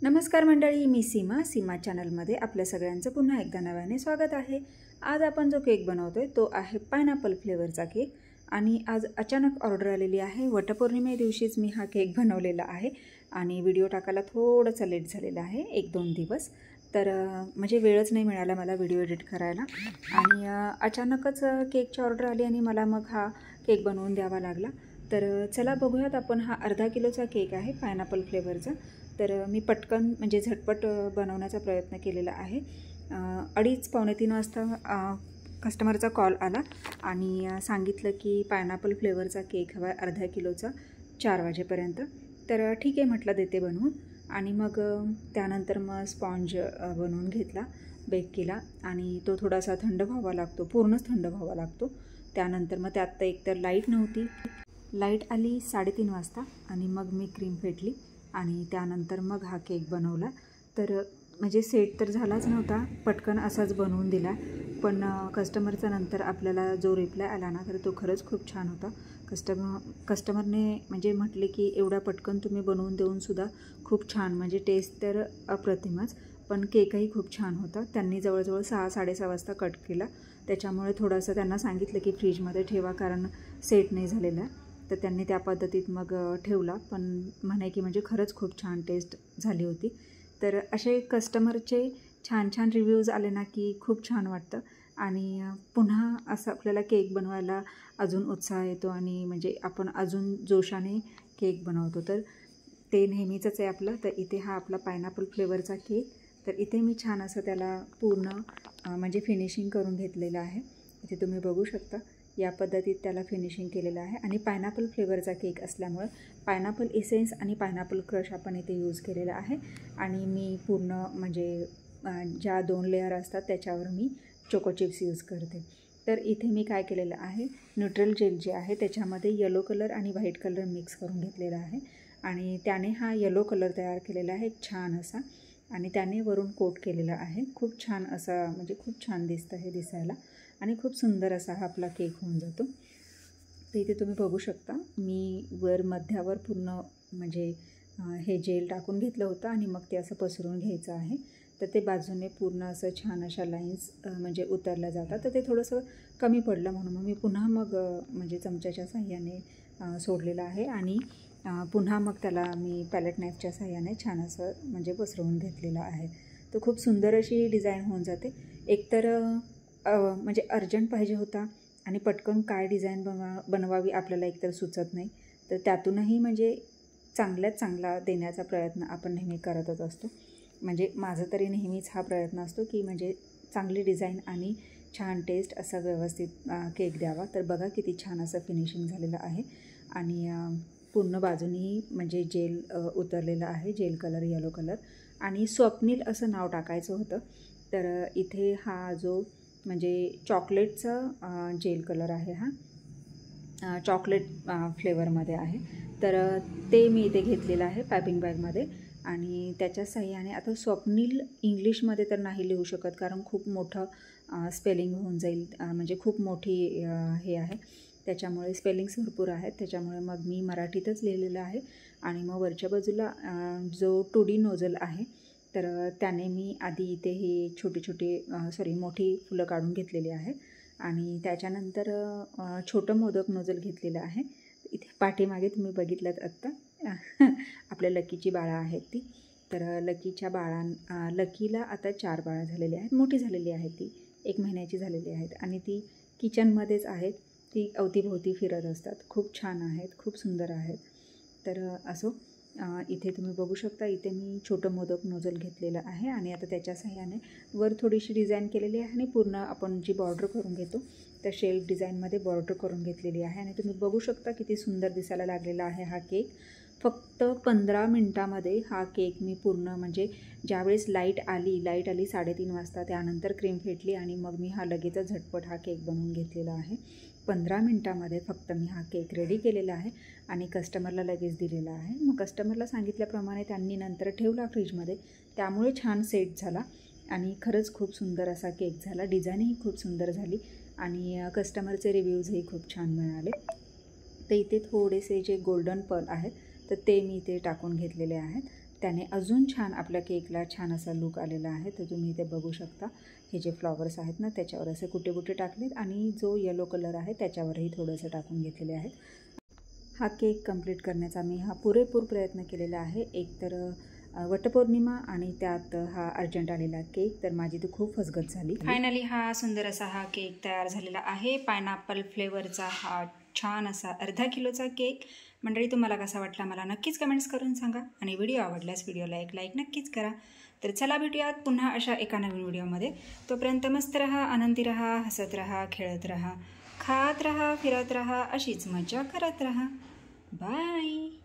नमस्कार मंडळी, मी सीमा चॅनलमध्ये आपल्या सगळ्यांचं पुन्हा एकदा नव्याने स्वागत आहे। आज आपण जो केक बनवतोय तो आहे पायनॅपल फ्लेवरचा केक आणि आज अचानक ऑर्डर आलेली आहे। वटपौर्णिमे दिवशीच मी हा केक बनवलेला आहे आणि व्हिडिओ टाकायला थोडंसं लेट झालेला आहे, 1-2 दिवस। तर म्हणजे वेळच नाही मिळाला मला व्हिडिओ एडिट करायला आणि अचानकच केकची ऑर्डर आली आणि मला मग हा केक बनवून द्यावा लागला। तर चला बघूयात आपण। हा अर्धा किलोचा केक आहे पायनॅपल फ्लेवरचा। तर मी पटकन म्हणजे झटपट बनवण्याचा प्रयत्न केलेला आहे। 2:30-3 वाजता कस्टमरचा कॉल आला आणि सांगितलं की पायनॅपल फ्लेवरचा केक हवा आहे अर्धा किलोचा 4 वाजेपर्यंत। तर ठीक आहे म्हटलं, देते बनवून। आणि मग त्यानंतर मग स्पॉन्ज बनवून घेतला, बेक केला आणि तो थोडासा थंड व्हावा लागतो, पूर्णच थंड व्हावा लागतो। त्यानंतर मग त्यात एकतर लाईट नव्हती, लाईट आली 3:30 वाजता आणि मग मी क्रीम फेटली आणि त्यानंतर मग हा केक बनवला। तर म्हणजे सेट तर झालाच नव्हता, पटकन असाच बनवून दिला। पण कस्टमरचा नंतर आपल्याला जो रिप्लाय आला ना, तर तो खरंच खूप छान होता। कस्टमरने म्हणजे म्हटले की एवढा पटकन तुम्ही बनवून देऊनसुद्धा खूप छान, म्हणजे टेस्ट तर अप्रतिमच, पण केकही खूप छान होता। त्यांनी जवळजवळ 6-6:30 वाजता कट केला, त्याच्यामुळे थोडंसं त्यांना सांगितलं की फ्रीजमध्ये ठेवा कारण सेट नाही झालेला। तर त्यांनी त्या पद्धतीत मग ठेवला, पण म्हणे की म्हणजे खरंच खूप छान टेस्ट झाली होती। तर असे कस्टमरचे छान छान रिव्ह्यूज आले ना की खूप छान वाटतं आणि पुन्हा असं आपल्याला केक बनवायला अजून उत्साह येतो आणि म्हणजे आपण अजून जोशाने केक बनवतो। तर ते नेहमीचंच आहे आपलं। तर इथे हा आपला पायनॅपल फ्लेवरचा केक, तर इथे मी छान असं त्याला पूर्ण म्हणजे फिनिशिंग करून घेतलेलं आहे। इथे तुम्ही बघू शकता, या पद्धतीत त्याला फिनिशिंग केलेलं आहे। आणि पायनॅपल फ्लेवरचा केक असल्यामुळे पायनॅपल इसेन्स आणि पायनॅपल क्रश आपण इथे यूज केलेला आहे। आणि मी पूर्ण म्हणजे ज्या 2 लेअर असतात त्याच्यावर मी चोको चिप्स यूज करते। तर इथे मी काय केलेलं आहे, न्यूट्रल जेल जे आहे त्याच्यामध्ये येलो कलर आणि व्हाईट कलर मिक्स करून घेतलेला आहे आणि त्याने हा येलो कलर तयार केलेला आहे एक छान असा, आणि त्याने वरून कोट केलेला आहे। खूप छान असा, म्हणजे खूप छान दिसतं हे दिसायला आणि खूप सुंदर असा हा आपला केक होऊन जातो। तर इथे तुम्ही बघू शकता, मी मध्यावर पूर्ण म्हणजे हे जेल टाकून घेतलं होतं आणि मग ते असं पसरून घ्यायचं आहे। तर ते बाजूने पूर्ण असं छान अशा लाईन्स म्हणजे उतरल्या जातात। तर ते थोडंसं कमी पडलं म्हणून मग मी पुन्हा मग म्हणजे चमच्याच्या साहाय्याने सोडलेलं आहे आणि पुन्हा मग त्याला मी पॅलेट नाईफच्या साहाय्याने छान असं म्हणजे पसरवून घेतलेलं आहे। तर खूप सुंदर अशी डिझाईन होऊन जाते। एकतर म्हणजे अर्जंट पाहिजे होता आणि पटकन काय डिझाईन बनवावी आपल्याला एकतर सुचत नाही, तर त्यातूनही म्हणजे चांगल्यात चांगला देण्याचा प्रयत्न आपण नेहमी करतच असतो। म्हणजे माझं तरी नेहमीच हा प्रयत्न असतो की म्हणजे चांगली डिझाईन आणि छान टेस्ट असा व्यवस्थित केक द्यावा। तर बघा किती छान असं फिनिशिंग झालेलं आहे आणि पूर्ण बाजूनी म्हणजे जेल उतरलेलं आहे, जेल कलर, येलो कलर, आणि स्वप्नील असं नाव टाकायचं होतं। तर इथे हा जो म्हणजे चॉकलेटचा जेल कलर आहे, हा चॉकलेट फ्लेवरमध्ये आहे। तर ते मी इथे घेतलेलं आहे पायपिंग बॅगमध्ये आणि त्याच्या साहाय्याने आता स्वप्नील इंग्लिशमध्ये तर नाही लिहू शकत कारण खूप मोठं स्पेलिंग होऊन जाईल, म्हणजे खूप मोठी हे आहे, त्याच्यामुळे स्पेलिंग्स भरपूर आहेत, त्याच्यामुळे मग मी मराठीतच लिहिलेलं आहे। आणि मग वरच्या बाजूला जो 2D नोझल आहे, तर त्याने मी आधी इथे ही मोठी फुलं काढून घेतलेली आहेत आणि त्याच्यानंतर छोटं मोदक नोझल घेतलेलं आहे। इथे पाठीमागे तुम्ही बघितलं आत्ता आपल्या लकीची बाळं आहेत ती। तर लकीला आता 4 बाळं झालेली आहेत, मोठी झालेली आहे ती, 1 महिन्याची झालेली आहेत आणि ती किचनमध्येच आहेत, ती अवतीभोवती फिरत असतात, खूप छान आहेत, खूप सुंदर आहेत। तर असो, इथे तुम्ही बघू शकता, इथे मी छोटं मोदक नोझल घेतलेलं आहे आणि आता त्याच्या साहाय्याने वर थोडीशी डिझाईन केलेली आहे आणि पूर्ण आपण जी बॉर्डर करून घेतो त्या शेल्फ डिझाईनमध्ये बॉर्डर करून घेतलेली आहे आणि तुम्ही बघू शकता किती सुंदर दिसायला लागलेला आहे हा केक। फक्त 15 मिनटामध्ये हा केक मी पूर्ण, म्हणजे ज्यावेळेस लाईट आली 3:30 वाजता, त्यानंतर क्रीम फेटली आणि मग मी हा लगेचच झटपट हा केक बनवून घेतलेला आहे। 15 मिनटामध्ये फक्त मी हा केक रेडी केलेला आहे आणि कस्टमरला लगेच दिलेला आहे। मग कस्टमरला सांगितल्याप्रमाणे त्यांनी नंतर ठेवला फ्रीजमध्ये, त्यामुळे छान सेट झाला आणि खरंच खूप सुंदर असा केक झाला। डिझाईनही खूप सुंदर झाली आणि कस्टमरचे रिव्ह्यूजही खूप छान मिळाले। तर इथे थोडेसे जे गोल्डन पर्ल आहेत तर ते मी इथे टाकून घेतलेले आहेत त्याने अजून छान आपल्या केकला छान असा लूक आलेला आहे. तर तुम्ही इथे बघू शकता हे जे फ्लॉवर्स आहेत ना त्याच्यावर असे कुटे कुटे टाकलेत आणि जो येलो कलर आहे त्याच्यावरही थोडंसं टाकून घेतलेले आहे. हा केक कंप्लीट करण्याचा मी पुरेपूर प्रयत्न केलेला आहे. एक तर वटपौर्णिमा आणि त्यात हा अर्जंट आलेला केक, तर माझी तर खूप फसगत झाली. फायनली हा सुंदर असा हा केक तयार झालेला आहे. पायनॅपल फ्लेवरचा हा छान असा अर्धा किलोचा केक. मंडळी तुम्हाला कसा वाटला मला नक्कीच कमेंट्स करून सांगा आणि व्हिडिओ आवडल्यास व्हिडिओला एक लाईक नक्कीच करा. तर चला भेटूयात पुन्हा अशा एका नवीन व्हिडिओमध्ये. तोपर्यंत मस्त रहा, आनंदी रहा, हसत रहा, खेळत रहा, खात रहा, फिरत रहा, अशीच मजा करत रहा. बाय.